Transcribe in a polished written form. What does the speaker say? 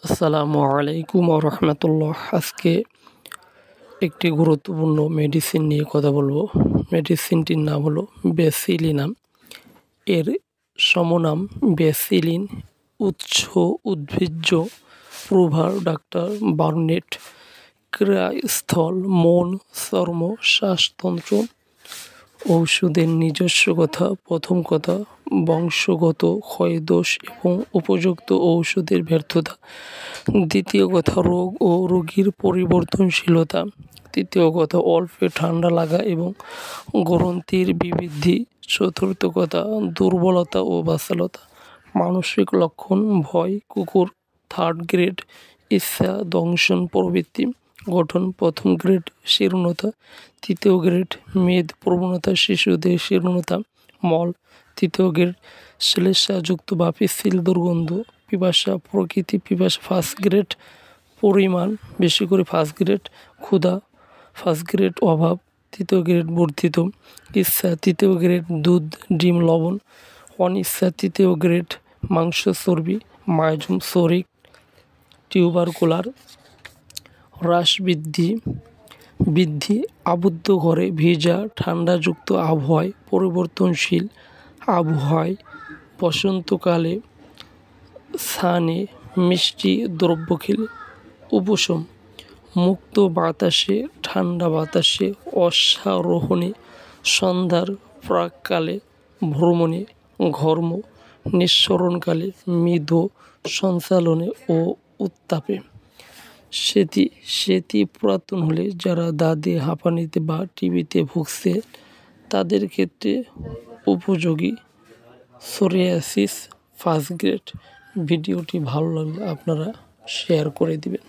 আসসালামু আলাইকুম রহমতুল্লাহ। আজকে একটি গুরুত্বপূর্ণ মেডিসিন নিয়ে কথা বলবো। মেডিসিনটির নাম হলো বেসিলিনাম। এর সমনাম বেসিলিন। উৎস উদ্ভিজ্জ প্রভার ডাক্তার বার্নেট। ক্রিয়াস্থল মন, চর্ম, শ্বাসতন্ত্র। ঔষধের নিজস্ব কথা। প্রথম কথা, বংশগত ক্ষয়দোষ এবং উপযুক্ত ঔষধের ব্যর্থতা। দ্বিতীয় কথা, রোগ ও রোগীর পরিবর্তনশীলতা। তৃতীয় কথা, অল্পে ঠান্ডা লাগা এবং গ্রন্থির বিবৃদ্ধি। চতুর্থ কথা, দুর্বলতা ও বাচালতা। মানসিক লক্ষণ, ভয়, কুকুর। থার্ড গ্রেড, ইচ্ছা দংশন প্রবৃত্তি। গঠন, প্রথম গ্রেড শীর্ণতা। তৃতীয় গ্রেড মেদ প্রবণতা, শিশুদের শীর্ণতা। মল, তৃতীয় গ্রেড শ্লেষ্মাযুক্ত বা পিচ্ছিল দুর্গন্ধ। পিপাসা প্রকৃতি, পিপাসা ফার্স্ট গ্রেড। পরিমাণ বেশি করে ফার্স্ট গ্রেড। ক্ষুধা ফার্স্ট গ্রেড। অভাব তৃতীয় গ্রেড বর্ধিত। ইচ্ছা তৃতীয় গ্রেড দুধ, ডিম, লবণ। অনিচ্ছা তৃতীয় গ্রেড মাংস, চর্বি। মায়োজম শরিক টিউবারকুলার। হ্রাস বৃদ্ধি আবদ্ধ ঘরে, ভেজা ঠান্ডাযুক্ত আবহাওয়ায়, পরিবর্তনশীল আবহাওয়ায়, বসন্তকালে, স্নানে, মিষ্টি দ্রব্য খেলে। উপশম, মুক্ত বাতাসে, ঠান্ডা বাতাসে, অশ্বারোহণে, সন্ধ্যার প্রাক্কালে, ভ্রমণে, ঘর্ম নিঃসরণকালে, মৃদু সঞ্চালনে ও উত্তাপে। স্মৃতি পুরাতন হলে, যারা দাঁতে, হাঁপানিতে বা টিবিতে ভুগছে তাদের ক্ষেত্রে উপযোগী। Psoriasis first grade. ভিডিওটি ভালো লাগলে আপনারা শেয়ার করে দিবেন।